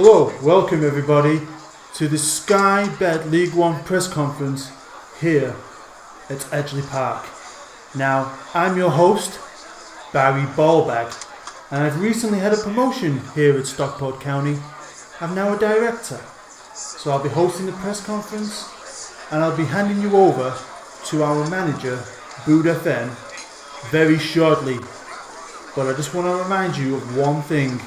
Hello, welcome everybody to the Sky Bet League One press conference here at Edgeley Park. Now, I'm your host, Barry Ballbag, and I've recently had a promotion here at Stockport County. I'm now a director, so I'll be hosting the press conference and I'll be handing you over to our manager, GeeW FM, very shortly. But I just want to remind you of one thing,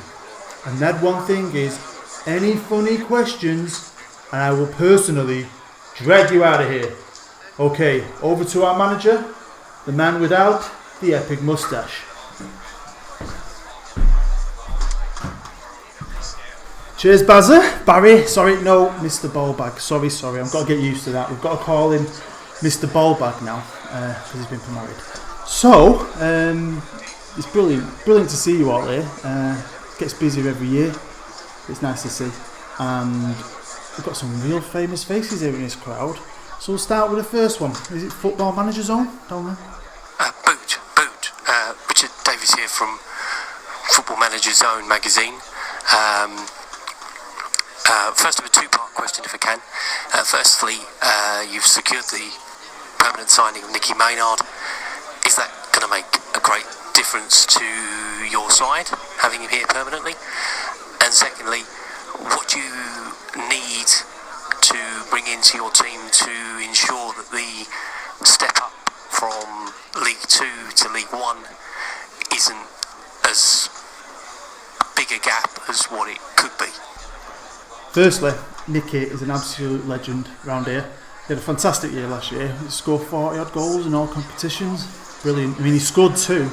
and that one thing is any funny questions and I will personally drag you out of here. Okay, over to our manager, the man without the epic moustache. Cheers, Barry. Sorry, no, Mr. Ballbag. Sorry. I've got to get used to that. We've got to call him Mr. Ballbag now because he's been promoted. So, it's brilliant to see you all here. Gets busier every year. It's nice to see. And we've got some real famous faces here in this crowd. So we'll start with the first one. Is it Football Manager Zone? Don't know. Boot. Richard Davies here from Football Manager Zone magazine. First of a two-part question, if I can. Firstly, you've secured the permanent signing of Nicky Maynard. Is that going to make a great difference to your side, having him here permanently? And secondly, what do you need to bring into your team to ensure that the step up from League 2 to League 1 isn't as big a gap as what it could be? Firstly, Nicky is an absolute legend around here. He had a fantastic year last year. He scored 40 odd goals in all competitions. Brilliant. I mean, he scored 2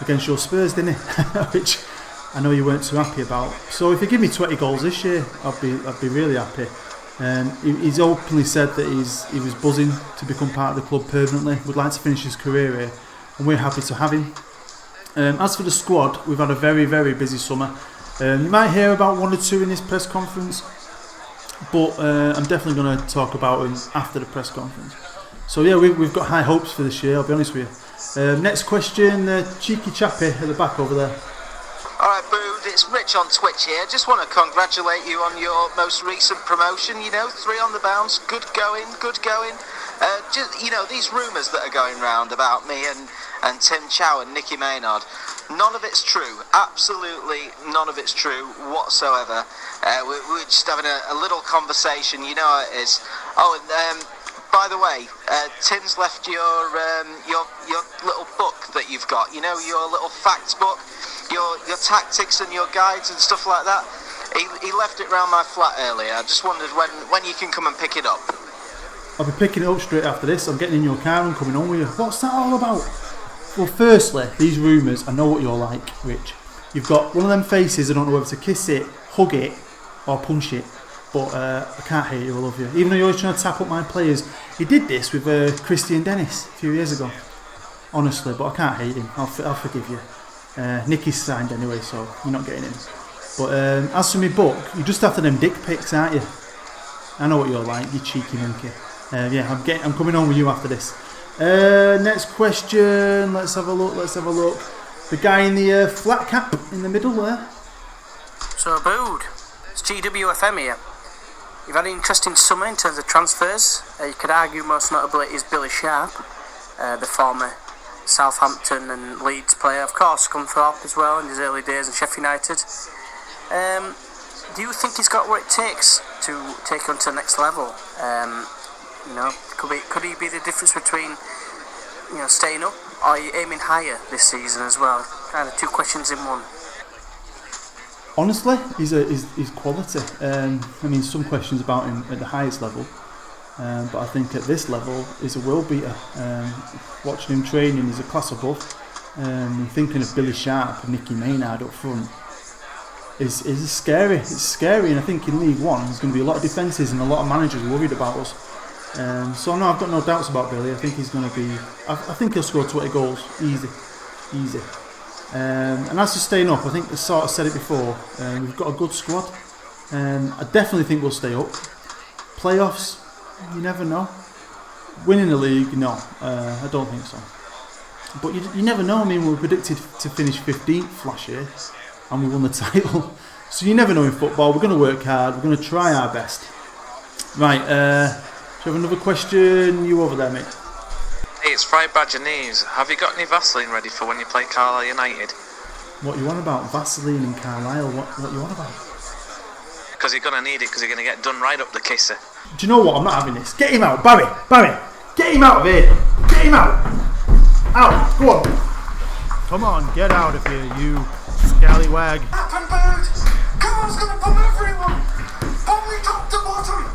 against your Spurs, didn't he? Which I know you weren't too happy about. So if you give me 20 goals this year, I'd be really happy. He's openly said that he was buzzing to become part of the club permanently. Would like to finish his career here, and we're happy to have him. As for the squad, we've had a very, very busy summer. You might hear about 1 or 2 in this press conference, but I'm definitely going to talk about them after the press conference. So yeah, we've got high hopes for this year, I'll be honest with you. Next question, cheeky chappy at the back over there. Alright, Boo, it's Rich on Twitch here. Just want to congratulate you on your most recent promotion, 3 on the bounce, good going. These rumours that are going round about me and Tim Chow and Nicky Maynard, none of it's true, absolutely none of it's true whatsoever. We're just having a little conversation, you know how it is. Oh, and by the way, Tim's left your little book that you've got, your little facts book, your tactics and your guides and stuff like that. He left it round my flat earlier. I just wondered when you can come and pick it up. I'll be picking it up straight after this. I'm getting in your car and coming on with you. What's that all about? Well, firstly, these rumours, I know what you're like, Rich. You've got one of them faces, I don't know whether to kiss it, hug it, or punch it. But I can't hate you, I love you. Even though you're always trying to tap up my players. He did this with Christian Dennis a few years ago. Honestly, but I can't hate him. I'll forgive you. Nicky's signed anyway, so you're not getting him. But as for my book, you're just after them dick pics, aren't you? I know what you're like, you cheeky monkey. I'm coming on with you after this. Next question. Let's have a look. The guy in the flat cap in the middle there. So, Bood, it's GeeW FM here. You've had an interesting summer in terms of transfers. You could argue most notably is Billy Sharp, the former Southampton and Leeds player, of course, Scunthorpe as well in his early days in Sheffield United. Do you think he's got what it takes to take on to the next level? Could he be the difference between staying up, or are you aiming higher this season as well? Kind of 2 questions in one. Honestly, he's quality. Some questions about him at the highest level, but I think at this level he's a world beater. Watching him training, he's a class above. Thinking of Billy Sharp and Nicky Maynard up front is scary. It's scary, and I think in League 1 there's going to be a lot of defences and a lot of managers worried about us. So no, I've got no doubts about Billy. I think he's going to be. I think he'll score 20 goals, easy. And as for staying up, I think I sort of said it before. We've got a good squad. I definitely think we'll stay up. Playoffs, you never know. Winning the league, no, I don't think so. But you never know. I mean, we were predicted to finish 15th last year, and we won the title. So you never know in football. We're going to work hard. We're going to try our best. Right, do you have another question? You over there, mate? Hey, it's Fried Badger News. Have you got any Vaseline ready for when you play Carlisle United? What you on about? Vaseline in Carlisle? What you on about? Because you're going to need it, because you're going to get done right up the kisser. Do you know what? I'm not having this. Get him out, Barry! Get him out of here! Get him out! Out! Go on! Come on, get out of here, you scallywag. Happen, bird! Carl's gonna bomb everyone! Bomb me top to bottom!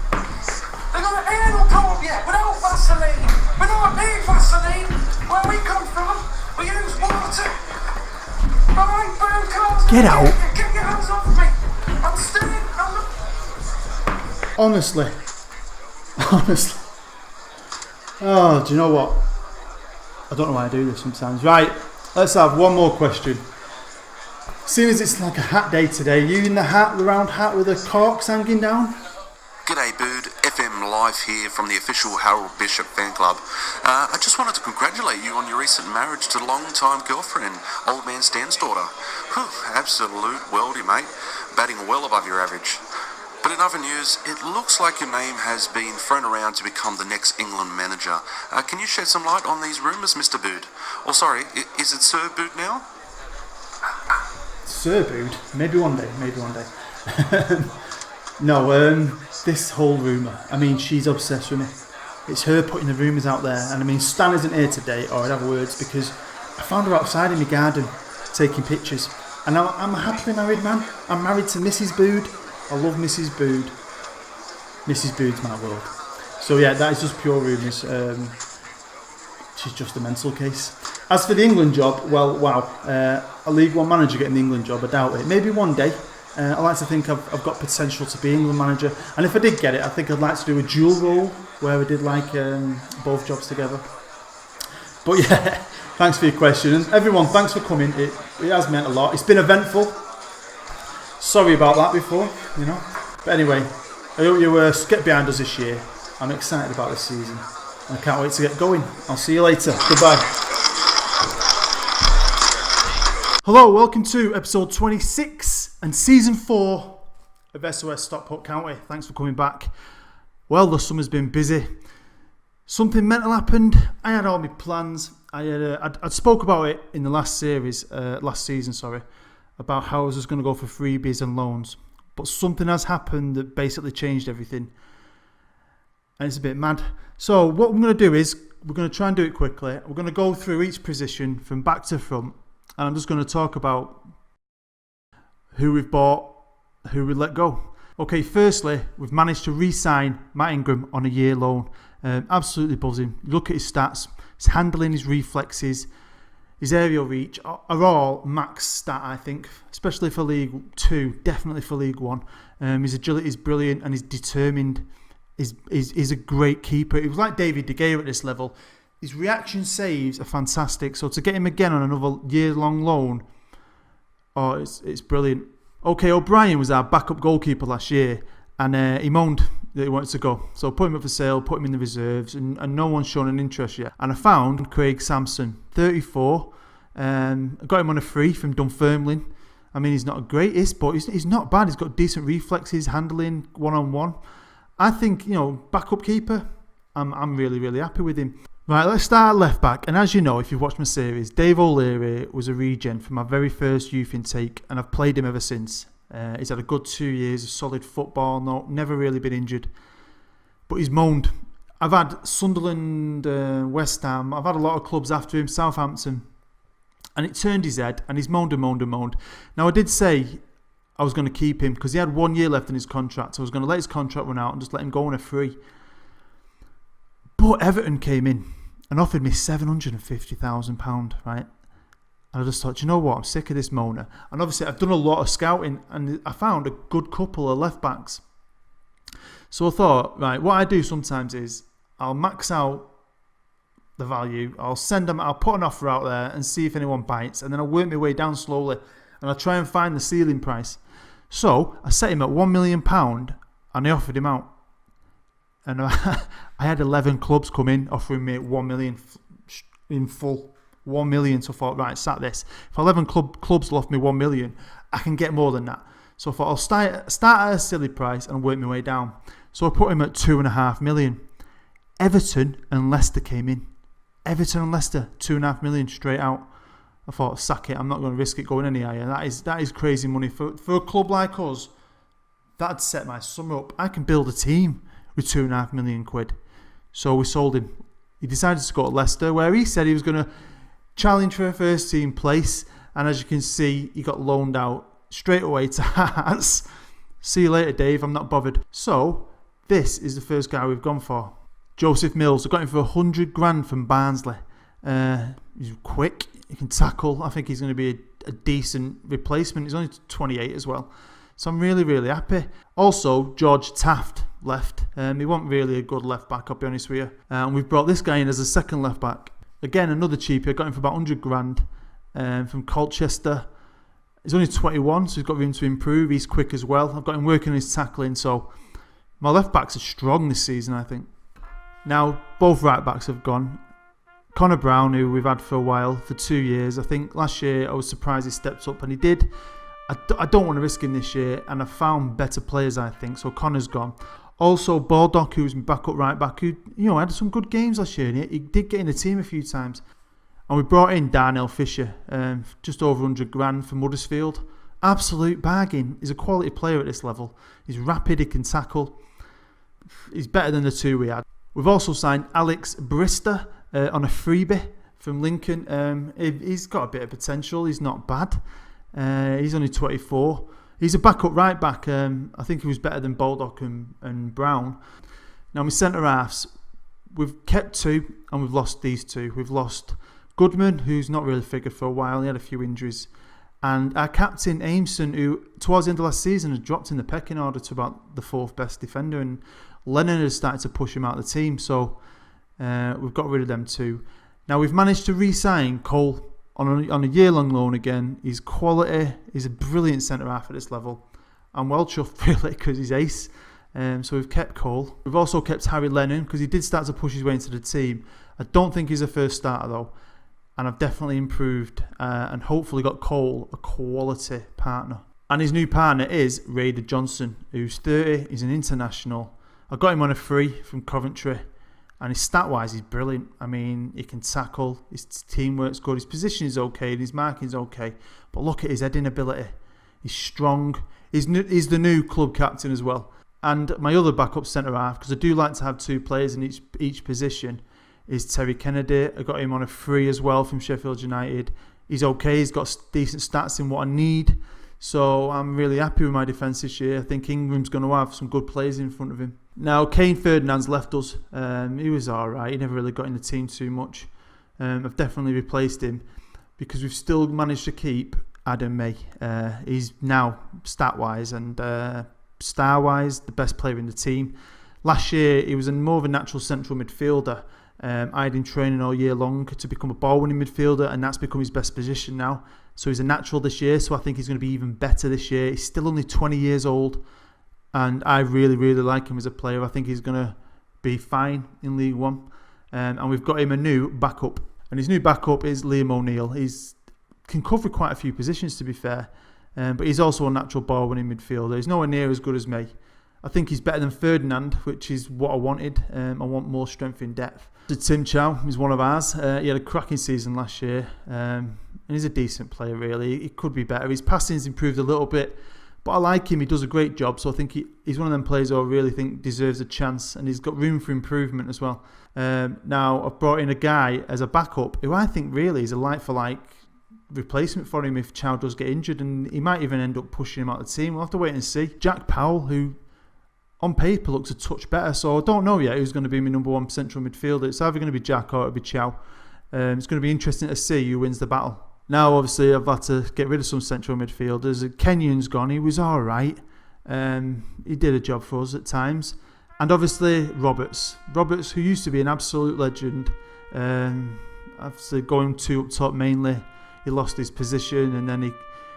They're gonna air will come up yet without Vaseline! We don't need Vaseline! Where we come from, we use water! Alright, bird, Carl's Get out! Get your hands off me! I'm staying! Honestly. Oh, do you know what? I don't know why I do this sometimes. Right, let's have one more question. Seeing as it's like a hat day today, you in the hat, the round hat with the corks hanging down? G'day Bood, FM live here from the official Harold Bishop fan club. I just wanted to congratulate you on your recent marriage to long-time girlfriend, old man Stan's daughter. Whew, absolute worldie, mate. Batting well above your average. But in other news, it looks like your name has been thrown around to become the next England manager. Can you shed some light on these rumours, Mr. Bood? Or sorry, is it Sir Bood now? Sir Bood? Maybe one day. No, this whole rumour, I mean, she's obsessed with me. It's her putting the rumours out there. And I mean, Stan isn't here today, or I'd have words, because I found her outside in my garden taking pictures. And now I'm a happily married man. I'm married to Mrs. Bood. I love Mrs. Bood. Mrs. Bood's my world. So yeah, that is just pure rumours. She's just a mental case. As for the England job, well, wow. A League One manager getting the England job, I doubt it. Maybe one day. I like to think I've got potential to be England manager. And if I did get it, I think I'd like to do a dual role where we did like both jobs together. But yeah, thanks for your question. And everyone, thanks for coming. It has meant a lot. It's been eventful. Sorry about that before, you know. But anyway, I hope you get behind us this year. I'm excited about this season. And I can't wait to get going. I'll see you later. Goodbye. Hello, welcome to episode 26 and season 4 of S.O.S. Stockport County. Thanks for coming back. Well, the summer's been busy. Something mental happened. I had all my plans. I'd spoke about it in the last season, about how I was just going to go for freebies and loans. But something has happened that basically changed everything. And it's a bit mad. So what I'm going to do is, we're going to try and do it quickly. We're going to go through each position from back to front. And I'm just going to talk about who we've bought, who we let go. Okay, firstly, we've managed to re-sign Matt Ingram on a year loan. Absolutely buzzing. Look at his stats. His handling, his reflexes, his aerial reach are all max stat, I think, especially for League 2, definitely for League 1. His agility is brilliant and he's determined. He's a great keeper. He was like David De Gea at this level. His reaction saves are fantastic. So to get him again on another year-long loan, it's brilliant. Okay, O'Brien was our backup goalkeeper last year and he moaned that he wanted to go. So put him up for sale, put him in the reserves and no one's shown an interest yet. And I found Craig Sampson, 34. I got him on a free from Dunfermline. I mean, he's not the greatest, but he's not bad. He's got decent reflexes, handling, one-on-one. I think, backup keeper, I'm really, really happy with him. Right, let's start left back. And as you know, if you've watched my series, Dave O'Leary was a regen from my very first youth intake, and I've played him ever since. He's had a good 2 years of solid football, never really been injured. But he's moaned. I've had Sunderland, West Ham, I've had a lot of clubs after him, Southampton. And it turned his head, and he's moaned and moaned and moaned. Now, I did say I was going to keep him, because he had 1 year left in his contract. So I was going to let his contract run out and just let him go on a free. But Everton came in and offered me £750,000, right? And I just thought, you know what, I'm sick of this moaner. And obviously I've done a lot of scouting and I found a good couple of left backs. So I thought, right, what I do sometimes is I'll max out the value, I'll put an offer out there and see if anyone bites, and then I'll work my way down slowly and I'll try and find the ceiling price. So I set him at £1 million and I offered him out. And I had 11 clubs come in offering me 1 million in full. 1 million. So I thought, right, sat this. If 11 clubs will offer me 1 million, I can get more than that. So I thought I'll start at a silly price and work my way down. So I put him at 2.5 million. Everton and Leicester came in. Everton and Leicester, 2.5 million straight out. I thought, sack it, I'm not going to risk it going any higher. That is crazy money. For a club like us, that'd set my summer up. I can build a team with 2.5 million quid. So we sold him. He decided to go to Leicester, where he said he was going to challenge for a first team place. And as you can see, he got loaned out straight away to Hearts. See you later, Dave, I'm not bothered. So, this is the first guy we've gone for. Joseph Mills. I got him for 100 grand from Barnsley. He's quick, he can tackle. I think he's going to be a decent replacement. He's only 28 as well. So I'm really, really happy. Also, George Taft left. He wasn't really a good left back, I'll be honest with you. And we've brought this guy in as a second left back. Again, another cheapie. I got him for about 100 grand from Colchester. He's only 21, so he's got room to improve. He's quick as well. I've got him working on his tackling, so my left backs are strong this season, I think. Now, both right backs have gone. Connor Brown, who we've had for a while, for 2 years. I think last year I was surprised he stepped up, and he did. I don't want to risk him this year, and I found better players, I think, so Connor's gone. Also, Baldock, who's my backup right back, who had some good games last year, and he did get in the team a few times. And we brought in Darnell Fisher, just over 100 grand from Huddersfield. Absolute bargain. He's a quality player at this level. He's rapid, he can tackle. He's better than the two we had. We've also signed Alex Brister on a freebie from Lincoln. He's got a bit of potential. He's not bad. He's only 24. He's a backup right back. I think he was better than Baldock and Brown. Now, my centre-halves, we've kept 2 and we've lost these 2. We've lost Goodman, who's not really figured for a while. He had a few injuries. And our captain, Aimson, who towards the end of last season had dropped in the pecking order to about the 4th best defender. And Lennon has started to push him out of the team. So we've got rid of them 2. Now, we've managed to re-sign Cole on a year-long loan again. He's quality. He's a brilliant centre-half at this level. I'm well chuffed, really, because he's ace. So we've kept Cole. We've also kept Harry Lennon, because he did start to push his way into the team. I don't think he's a first starter, though. And I've definitely improved and hopefully got Cole a quality partner. And his new partner is Raider Johnson, who's 30. He's an international. I got him on a free from Coventry. And his stat-wise, he's brilliant. I mean, he can tackle. His teamwork's good. His position is okay. And his marking's okay. But look at his heading ability. He's strong. He's the new club captain as well. And my other backup centre-half, because I do like to have 2 players in each position, is Terry Kennedy. I got him on a free as well from Sheffield United. He's okay. He's got decent stats in what I need. So I'm really happy with my defence this year. I think Ingram's going to have some good players in front of him. Now, Kane Ferdinand's left us. He was alright. He never really got in the team too much. I've definitely replaced him because we've still managed to keep Adam May. He's now, stat-wise and star-wise, the best player in the team. Last year, he was more of a natural central midfielder. I had him training all year long to become a ball-winning midfielder, and that's become his best position now. So he's a natural this year, so I think he's going to be even better this year. He's still only 20 years old, and I really, really like him as a player. I think he's going to be fine in League One. And we've got him a new backup. And his new backup is Liam O'Neill. He's can cover quite a few positions, to be fair. But he's also a natural ball-winning midfielder. He's nowhere near as good as me. I think he's better than Ferdinand, which is what I wanted. I want more strength in depth. So Tim Chow, he's one of ours. He had a cracking season last year. And he's a decent player, really. He could be better. His passing's improved a little bit. But I like him. He does a great job. So I think he's one of them players who I really think deserves a chance. And he's got room for improvement as well. Now, I've brought in a guy as a backup who I think really is a like-for-like replacement for him if Chow does get injured. And he might even end up pushing him out of the team. We'll have to wait and see. Jack Powell, who on paper looks a touch better. So I don't know yet who's going to be my number one central midfielder. It's either going to be Jack or it'll be Chow. It's going to be interesting to see who wins the battle. Now, obviously, I've had to get rid of some central midfielders. Kenyon's gone. He was all right. He did a job for us at times. And obviously, Roberts, who used to be an absolute legend. Obviously, going up top mainly, he lost his position. And then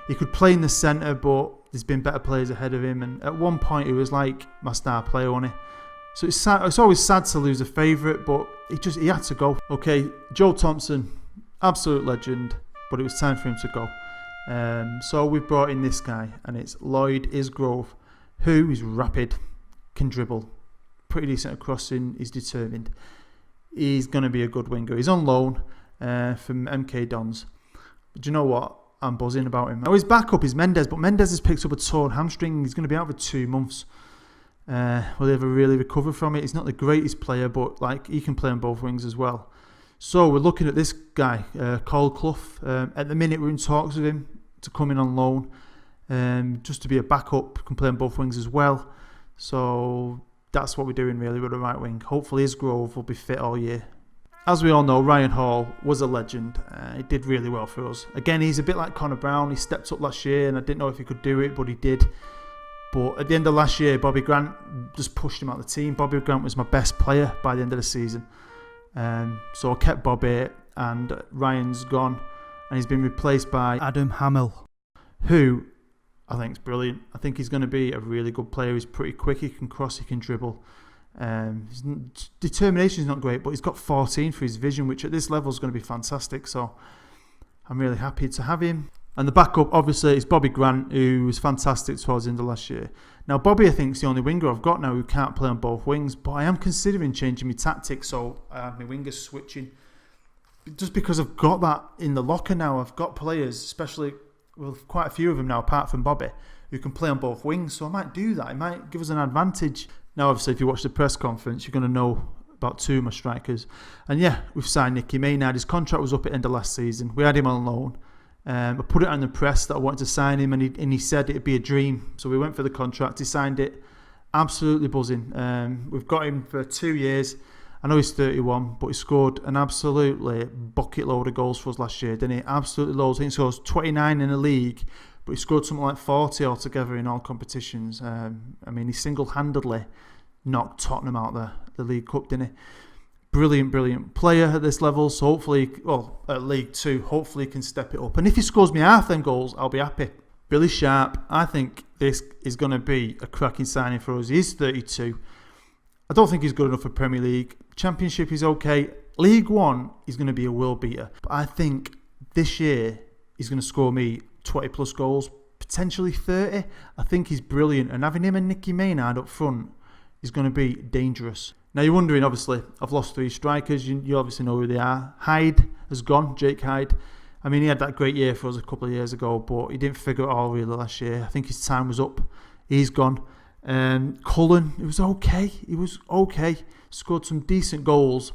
he could play in the centre, but there's been better players ahead of him. And at one point, he was like my star player, wasn't he? So it's sad. It's always sad to lose a favourite, but he had to go. Okay, Joe Thompson, absolute legend. But it was time for him to go. So we've brought in this guy, and it's Lloyd Isgrove, who is rapid, can dribble, pretty decent at crossing, he's determined. He's going to be a good winger. He's on loan from MK Dons. But do you know what? I'm buzzing about him. Now his backup is Mendes, but Mendes has picked up a torn hamstring. He's going to be out for 2 months. Will he ever really recover from it? He's not the greatest player, but like he can play on both wings as well. So we're looking at this guy, Cole Clough. At the minute we're in talks with him to come in on loan, just to be a backup, can play on both wings as well. So that's what we're doing really with the right wing. Hopefully Isgrove will be fit all year. As we all know, Ryan Hall was a legend. He did really well for us. Again, he's a bit like Connor Brown. He stepped up last year and I didn't know if he could do it, but he did. But at the end of last year, Bobby Grant just pushed him out of the team. Bobby Grant was my best player by the end of the season. So I kept Bobby, and Ryan's gone. And he's been replaced by Adam Hamill, who I think is brilliant. I think he's going to be a really good player. He's pretty quick. He can cross. He can dribble. His determination is not great, but he's got 14 for his vision, which at this level is going to be fantastic. So I'm really happy to have him. And the backup, obviously, is Bobby Grant, who was fantastic towards the end of last year. Now, Bobby, I think, is the only winger I've got now who can't play on both wings, but I am considering changing my tactics, so I have my wingers switching. Just because I've got that in the locker now. I've got players, especially, well, quite a few of them now, apart from Bobby, who can play on both wings, so I might do that. It might give us an advantage. Now, obviously, if you watch the press conference, you're going to know about 2 of my strikers. And yeah, we've signed Nicky Maynard. His contract was up at the end of last season. We had him on loan. I put it on the press that I wanted to sign him, and he said it'd be a dream. So we went for the contract. He signed it. Absolutely buzzing. We've got him for 2 years. I know he's 31, but he scored an absolutely bucket load of goals for us last year, didn't he? Absolutely loads. I think he scores 29 in the league, but he scored something like 40 altogether in all competitions. I mean, he single-handedly knocked Tottenham out the League Cup, didn't he? Brilliant player at this level, so hopefully, well, at League 2, hopefully he can step it up. And if he scores me half them goals, I'll be happy. Billy Sharp, I think this is going to be a cracking signing for us. He's 32. I don't think he's good enough for Premier League. Championship is okay. League 1, he's going to be a world beater. But I think this year, he's going to score me 20 plus goals, potentially 30. I think he's brilliant. And having him and Nicky Maynard up front is going to be dangerous. Now you're wondering, obviously, I've lost 3 strikers. You obviously know who they are. Hyde has gone, Jake Hyde. I mean, he had that great year for us a couple of years ago, but he didn't figure it all really last year. I think his time was up. He's gone. Cullen, it was okay. He was okay. Scored some decent goals,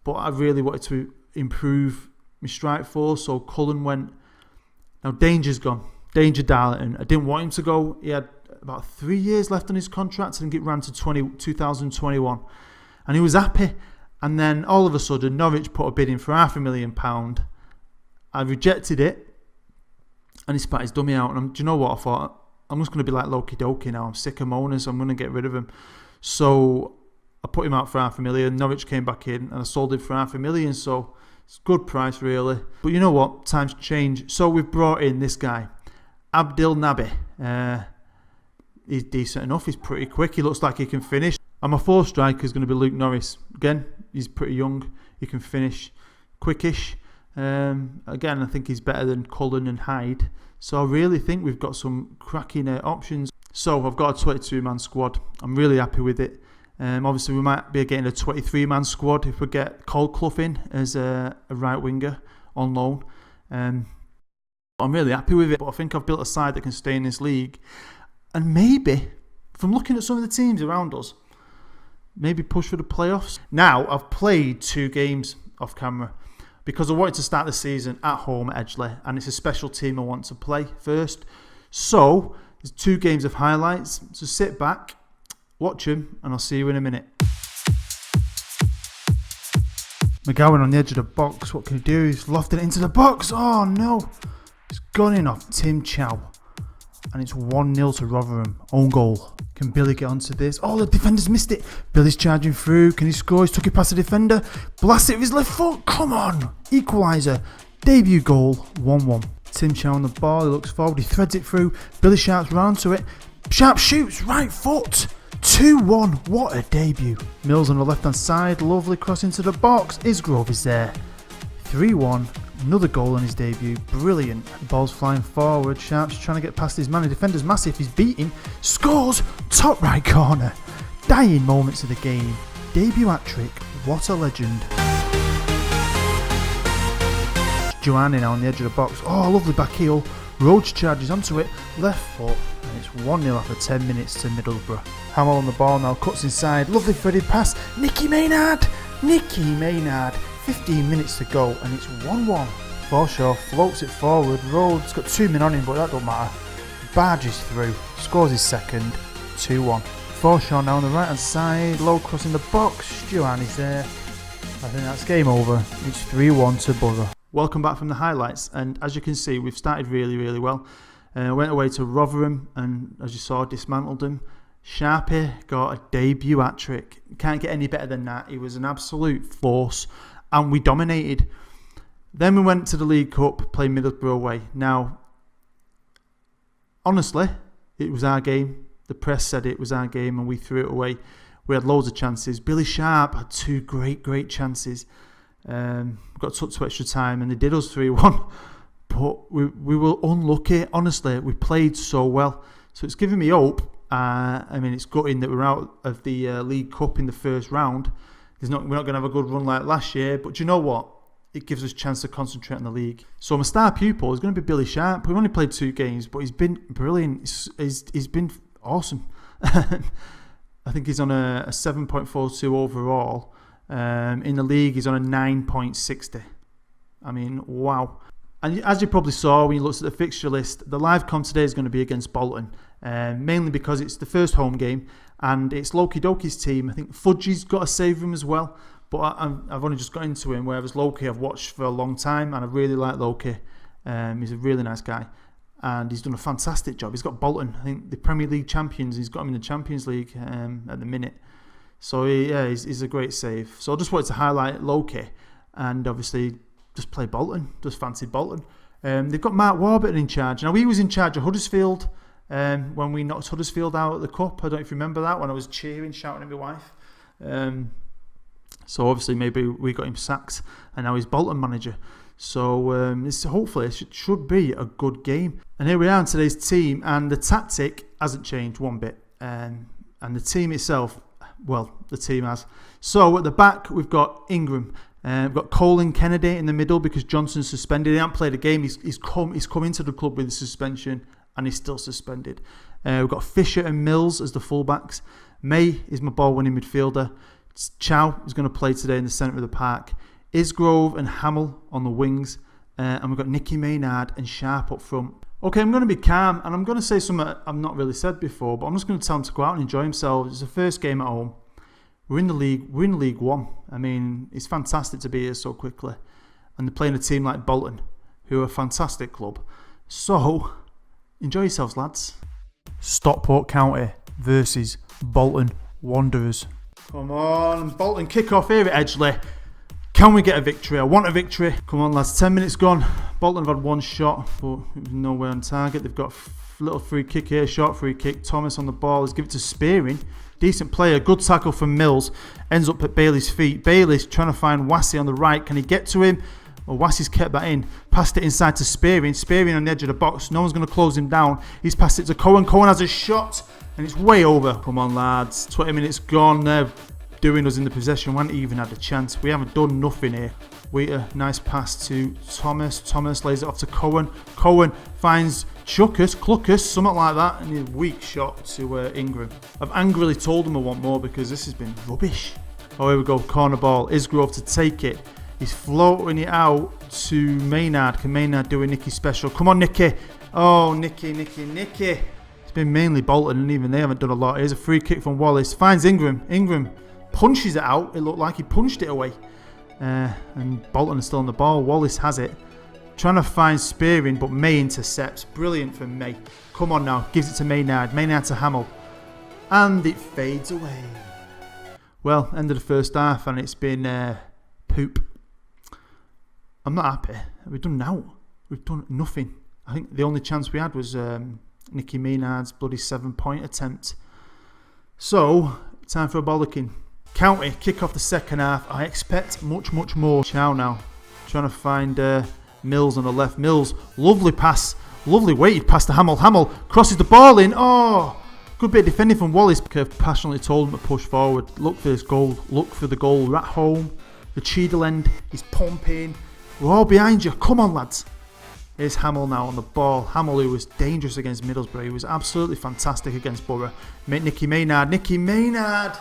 but I really wanted to improve my strike force, so Cullen went. Now Danger's gone. Danger Darlington. I didn't want him to go. He had about 3 years left on his contract and it ran to 2021, and he was happy. And then all of a sudden Norwich put a bid in for £500,000. I rejected it, and he spat his dummy out. And do you know what? I thought, I'm just going to be like Loki Doki now. I'm sick of moaning, so I'm going to get rid of him. So I put him out for £500,000. Norwich came back in and I sold him for £500,000. So it's a good price really. But you know what? Times change. So we've brought in this guy, Abdel Nabi. He's decent enough. He's pretty quick. He looks like he can finish. And my 4th striker is going to be Luke Norris. Again, he's pretty young. He can finish quickish. Again, I think he's better than Cullen and Hyde. So I really think we've got some cracking options. So I've got a 22-man squad. I'm really happy with it. Obviously, we might be getting a 23-man squad if we get Cole Clough in as a right winger on loan. I'm really happy with it. But I think I've built a side that can stay in this league. And maybe, from looking at some of the teams around us, maybe push for the playoffs. Now, I've played 2 games off camera because I wanted to start the season at home at Edgeley, and it's a special team I want to play first. So, there's 2 games of highlights. So sit back, watch them, and I'll see you in a minute. McGowan on the edge of the box. What can he do? He's lofted it into the box. Oh no! It's gone in off Tim Chow. And it's 1-0 to Rotherham. Own goal. Can Billy get onto this? Oh, the defender's missed it. Billy's charging through. Can he score? He's took it past the defender. Blast it with his left foot. Come on. Equaliser. Debut goal. 1-1. Tim Chow on the ball. He looks forward. He threads it through. Billy Sharp's round to it. Sharp shoots. Right foot. 2-1. What a debut. Mills on the left-hand side. Lovely cross into the box. Isgrove is there. 3-1. Another goal on his debut. Brilliant. The ball's flying forward. Sharp's trying to get past his man. The defender's massive. He's beating. Scores! Top right corner. Dying moments of the game. Debut hat-trick. What a legend. Joanne now on the edge of the box. Oh, lovely back heel. Roach charges onto it. Left foot. And it's 1-0 after 10 minutes to Middlesbrough. Hamill on the ball now. Cuts inside. Lovely threaded pass. Nicky Maynard. 15 minutes to go and it's 1-1. Forshaw floats it forward. Rhodes got 2 men on him, but that don't matter. Barges through. Scores his second. 2-1. Forshaw now on the right hand side. Low cross in the box. Joanne's there. I think that's game over. It's 3-1 to Borough. Welcome back from the highlights, and as you can see, we've started really well. Went away to Rotherham and, as you saw, dismantled them. Sharpie got a debut hat-trick. Can't get any better than that. He was an absolute force and we dominated. Then we went to the League Cup, played Middlesbrough away. Now, honestly, it was our game. The press said it was our game and we threw it away. We had loads of chances. Billy Sharp had 2 great chances. Got took to extra time and they did us 3-1. But we were unlucky. Honestly, we played so well. So it's giving me hope. It's gutting that we're out of the League Cup in the first round. We're not going to have a good run like last year. But do you know what? It gives us a chance to concentrate on the league. So my star pupil is going to be Billy Sharp. We've only played 2 games, but he's been brilliant. He's been awesome. I think he's on a 7.42 overall. In the league, he's on a 9.60. I mean, wow. And as you probably saw when you looked at the fixture list, the live comp today is going to be against Bolton. Mainly because it's the first home game and it's Loki Doki's team. I think Fudgy's got a save room as well, but I've only just got into him, whereas Loki I've watched for a long time and I really like Loki. He's a really nice guy and he's done a fantastic job. He's got Bolton, I think the Premier League champions. He's got him in the Champions League at the minute. So he's a great save. So I just wanted to highlight Loki and obviously just play Bolton. Just fancied Bolton. They've got Mark Warburton in charge. Now he was in charge of Huddersfield when we knocked Huddersfield out at the Cup. I don't know if you remember that, when I was cheering, shouting at my wife. So obviously maybe we got him sacked and now he's Bolton manager. So hopefully it should be a good game. And here we are in today's team and the tactic hasn't changed one bit. And the team itself, well, the team has. So at the back we've got Ingram. We've got Colin Kennedy in the middle because Johnson's suspended. He hasn't played a game. He's come into the club with a suspension and he's still suspended. We've got Fisher and Mills as the fullbacks. May is my ball-winning midfielder. Chow is going to play today in the centre of the park. Isgrove and Hamill on the wings. And we've got Nicky Maynard and Sharp up front. Okay, I'm going to be calm and I'm going to say something I've not really said before, but I'm just going to tell him to go out and enjoy himself. It's the first game at home. We're in the league. We're in League One. I mean, it's fantastic to be here so quickly. And they're playing a team like Bolton, who are a fantastic club. So, enjoy yourselves, lads. Stockport County versus Bolton Wanderers. Come on, Bolton kick off here at Edgeley. Can we get a victory? I want a victory. Come on, lads. 10 minutes gone. Bolton have had one shot, but it was nowhere on target. They've got a little free kick here, short free kick. Thomas on the ball. Let's give it to Spearing. Decent player. Good tackle from Mills. Ends up at Bailey's feet. Bailey's trying to find Wassey on the right. Can he get to him? Well, Wassey's kept that in. Passed it inside to Spearing. Spearing on the edge of the box. No one's going to close him down. He's passed it to Cohen. Cohen has a shot. And it's way over. Come on, lads. 20 minutes gone. They're doing us in the possession. We haven't even had a chance. We haven't done nothing here. Waiter, nice pass to Thomas. Thomas lays it off to Cohen. Cohen finds Cluckus, something like that, and a weak shot to Ingram. I've angrily told him I want more because this has been rubbish. Oh, here we go, corner ball. Isgrove to take it. He's floating it out to Maynard. Can Maynard do a Nicky special? Come on, Nicky. Oh, Nicky. It's been mainly Bolton, and even they haven't done a lot. Here's a free kick from Wallace. Finds Ingram. Ingram punches it out. It looked like he punched it away. And Bolton is still on the ball. Wallace has it. Trying to find Spearing, but May intercepts. Brilliant from May. Come on now. Gives it to Maynard. Maynard to Hamill. And it fades away. Well, end of the first half, and it's been poop. I'm not happy. We've done now. We've done nothing. I think the only chance we had was Nicky Maynard's bloody 7-point attempt. So, time for a bollocking. County kick off the second half. I expect much more. Chow now. Trying to find Mills on the left. Mills, lovely pass. Lovely weighted pass to Hamill. Hamill crosses the ball in. Oh, good bit of defending from Wallace. Kirk passionately told him to push forward. Look for this goal. Look for the goal. We're at home. The Cheadle end is pumping. We're all behind you. Come on, lads. Here's Hamill now on the ball. Hamill, who was dangerous against Middlesbrough. He was absolutely fantastic against Borough. Nicky Maynard. Nicky Maynard.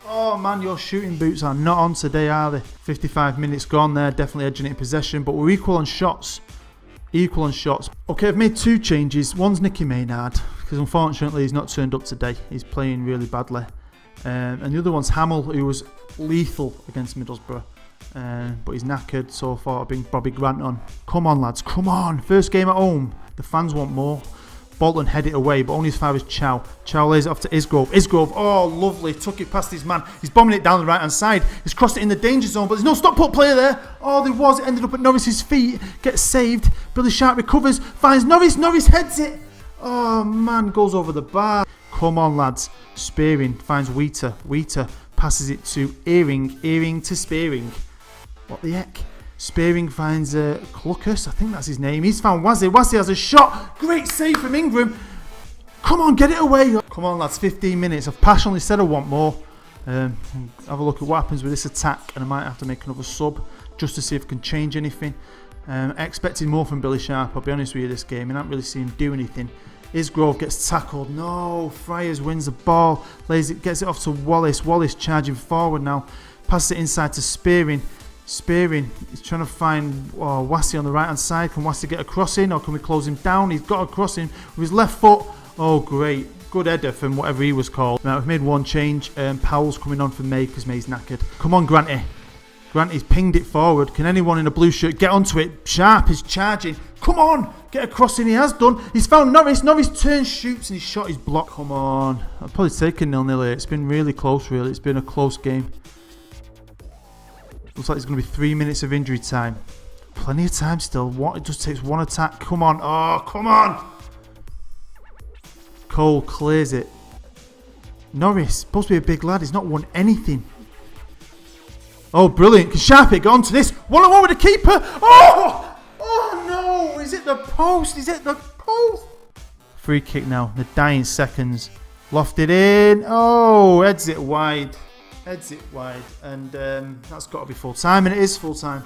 Oh man, your shooting boots are not on today, are they? 55 minutes gone there. Definitely edging it in possession. But we're equal on shots. Equal on shots. Okay, I've made 2 changes. One's Nicky Maynard, because unfortunately he's not turned up today. He's playing really badly. And the other one's Hamill, who was lethal against Middlesbrough. But he's knackered, so I thought I'd bring Bobby Grant on. Come on, lads, come on. First game at home. The fans want more. Bolton head it away, but only as far as Chow. Chow lays it off to Isgrove. Isgrove, oh, lovely. Took it past his man. He's bombing it down the right-hand side. He's crossed it in the danger zone, but there's no Stockport player there. Oh, there was. It ended up at Norris's feet. Gets saved. Billy Sharp recovers. Finds Norris. Norris heads it. Oh, man. Goes over the bar. Come on, lads. Spearing. Finds Wheater. Wheater passes it to Earing. Earing to Spearing. What the heck? Spearing finds Cluckus, I think that's his name. He's found Wazzy. Wazzy has a shot. Great save from Ingram. Come on, get it away. Come on, lads, 15 minutes. I've passionately said I want more. Have a look at what happens with this attack, and I might have to make another sub just to see if I can change anything. Expecting more from Billy Sharp, I'll be honest with you, this game. I haven't really seen him do anything. Isgrove gets tackled. No, Friars wins the ball. Lays it, gets it off to Wallace. Wallace charging forward now. Passes it inside to Spearing. Spearing, he's trying to find Wassy on the right hand side. Can Wassy get a cross in, or can we close him down? He's got a cross in with his left foot. Oh great, good header from whatever he was called. Now we've made one change. Powell's coming on for May because May's knackered. Come on, Granty. Granty's pinged it forward. Can anyone in a blue shirt get onto it? Sharp is charging. Come on, get a cross in. He has done. He's found Norris. Norris turns, shoots, and his shot is blocked. Come on. I've probably taken 0-0 here. It's been really close, really. It's been a close game. Looks like there's going to be 3 minutes of injury time. Plenty of time still. What? It just takes one attack. Come on. Oh, come on. Cole clears it. Norris, supposed to be a big lad. He's not won anything. Oh, brilliant. Can Sharp it get onto this? 1-on-1 with the keeper. Oh! Oh, no. Is it the post? Is it the post? Free kick now. The dying seconds. Lofted in. Oh, heads it wide. Heads it wide, and that's got to be full time, and it is full time.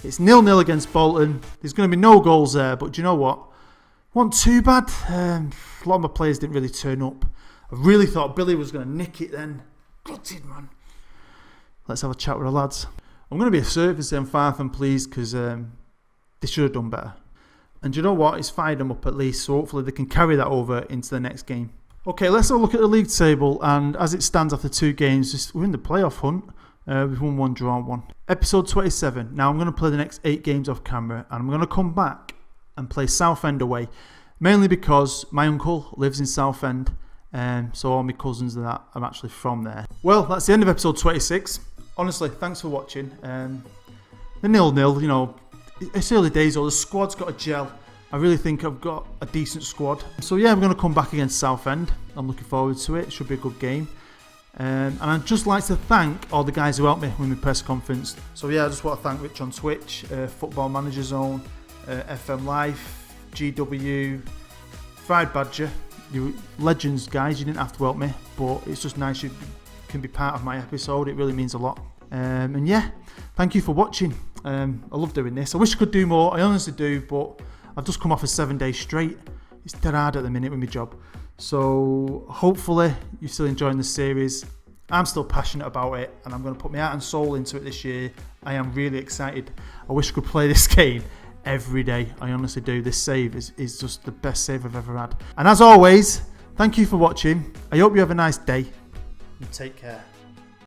It's 0-0 against Bolton. There's going to be no goals there, but do you know what? Wasn't too bad. A lot of my players didn't really turn up. I really thought Billy was going to nick it then. Gutted, man. Let's have a chat with the lads. I'm going to be assertive and say I'm far from pleased because they should have done better. And do you know what? It's fired them up at least, so hopefully they can carry that over into the next game. Okay, let's have a look at the league table, and as it stands after 2 games, we're in the playoff hunt. We've won 1, drawn 1. Episode 27. Now I'm going to play the next 8 games off camera, and I'm going to come back and play Southend away, mainly because my uncle lives in Southend, so all my cousins and that are actually from there. Well, that's the end of episode 26. Honestly, thanks for watching. The 0-0, you know, it's early days, the squad's got a gel. I really think I've got a decent squad. So yeah, I'm going to come back against Southend. I'm looking forward to it. It should be a good game. And I'd just like to thank all the guys who helped me with my press conference. So yeah, I just want to thank Rich on Twitch, Football Manager Zone, FM Life, GeeW, Fried Badger. You legends, guys. You didn't have to help me, but it's just nice you can be part of my episode. It really means a lot. And yeah, thank you for watching. I love doing this. I wish I could do more. I honestly do, but I've just come off a 7 days straight. It's dead hard at the minute with my job. So hopefully you're still enjoying the series. I'm still passionate about it, and I'm going to put my heart and soul into it this year. I am really excited. I wish I could play this game every day. I honestly do. This save is just the best save I've ever had. And as always, thank you for watching. I hope you have a nice day, and take care.